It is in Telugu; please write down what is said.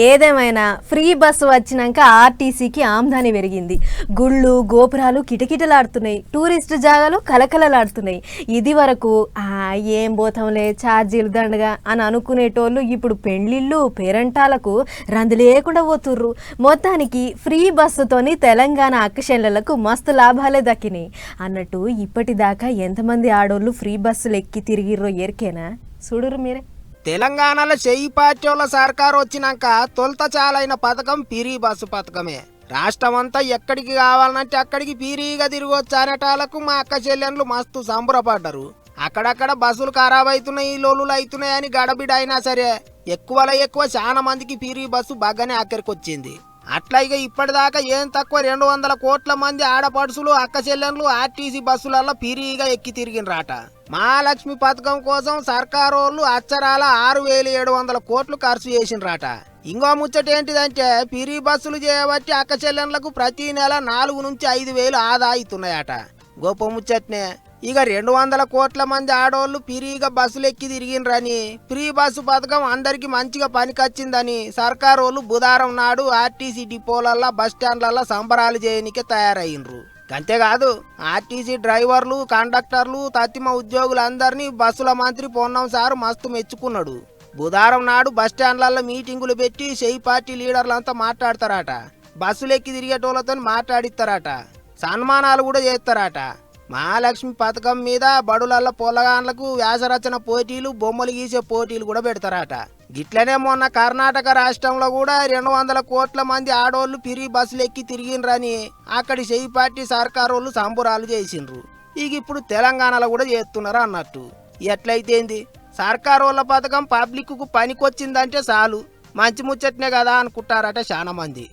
ఏదేమైనా ఫ్రీ బస్సు వచ్చినాక ఆర్టీసీకి ఆమ్దాని పెరిగింది. గుళ్ళు గోపురాలు కిటకిటలాడుతున్నాయి, టూరిస్టు జాగాలు కలకలలాడుతున్నాయి. ఇది వరకు ఏం పోతాంలే ఛార్జీలు దండగా అని అనుకునేటోళ్ళు ఇప్పుడు పెండ్లిళ్ళు పేరంటాలకు రంది లేకుండా పోతుర్రు. మొత్తానికి ఫ్రీ బస్సుతోని తెలంగాణ అక్కశెల్లలకు మస్తు లాభాలే దక్కినాయి అన్నట్టు ఇప్పటిదాకా ఎంతమంది ఆడోళ్ళు ఫ్రీ బస్సులు ఎక్కి తిరిగిర్రో ఎరికేనా చూడురు మీరే. తెలంగాణలో చెయ్యి పార్టీల సర్కారు వచ్చినాక తొలుత చాలైన పథకం పీరీ బస్సు పథకమే. రాష్ట్రం అంతా ఎక్కడికి కావాలంటే అక్కడికి పీరీగా తిరగొచ్చు అనేటాలకు మా అక్క చెల్లెన్లు మస్తు సంబరపడ్డారు. అక్కడక్కడ బస్సులు ఖరాబ్ అవుతున్నాయి, లోలులు అవుతున్నాయి అని గడబిడ అయినా సరే ఎక్కువలో ఎక్కువ చాలా మందికి పీరీ బస్సు బాగానే అక్కడికి వచ్చింది. అట్లా ఇక ఇప్పటిదాకా ఏం తక్కువ 200 కోట్ల మంది ఆడపడుసులు అక్క చెల్లెన్లు ఆర్టీసీ బస్సులలో పీరీగా ఎక్కి తిరిగినరాట. మహాలక్ష్మి పథకం కోసం సర్కారు వాళ్ళు అచ్చరాల 6,700 కోట్లు ఖర్చు చేసినరాట. ఇంకో ముచ్చట ఏంటిదంటే పీరీ బస్సులు చేయబట్టి అక్క చెల్లెన్లకు ప్రతి నెల 4 నుంచి 5,000 ఆదా అవుతున్నాయట. గొప్ప ముచ్చట్నే. ఇక 200 కోట్ల మంది ఆడోళ్లు ఫ్రీగా బస్సులు ఎక్కి తిరిగినరని, ఫ్రీ బస్సు పథకం అందరికి మంచిగా పనికొచ్చిందని సర్కారు వాళ్ళు బుధవారం నాడు ఆర్టీసీ డిపోలల్లా బస్టాండ్లల్లా సంబరాలు చేయనికే తయారయ్యిండ్రు. అంతేకాదు ఆర్టీసీ డ్రైవర్లు కండక్టర్లు తత్తిమ ఉద్యోగులందరినీ బస్సుల మంత్రి పొన్నం సారు మస్తు మెచ్చుకున్నాడు. బుధవారం నాడు బస్టాండ్లలో మీటింగులు పెట్టి చెయ్యి పార్టీ లీడర్లంతా మాట్లాడతారట. బస్సులు ఎక్కి తిరిగేటోళ్లతో మాట్లాడిస్తారట. సన్మానాలు కూడా చేస్తారట. మహాలక్ష్మి పథకం మీద బడులల్ల పొలగాన్లకు వ్యాసరచన పోటీలు, బొమ్మలు గీసే పోటీలు కూడా పెడతారట. గిట్లనే మొన్న కర్ణాటక రాష్ట్రంలో కూడా 200 కోట్ల మంది ఆడోళ్లు ఫ్రీ బస్సులు ఎక్కి తిరిగిండ్రని అక్కడి చెయ్యి పార్టీ సర్కారు వాళ్ళు సంబురాలు చేసిండ్రు. ఇక ఇప్పుడు తెలంగాణలో కూడా చేస్తున్నారు అన్నట్టు. ఎట్లయితేంది, సర్కారు వాళ్ళ పథకం పబ్లిక్ కు పనికొచ్చిందంటే చాలు మంచి ముచ్చట్నే కదా అనుకుంటారట చాలా మంది.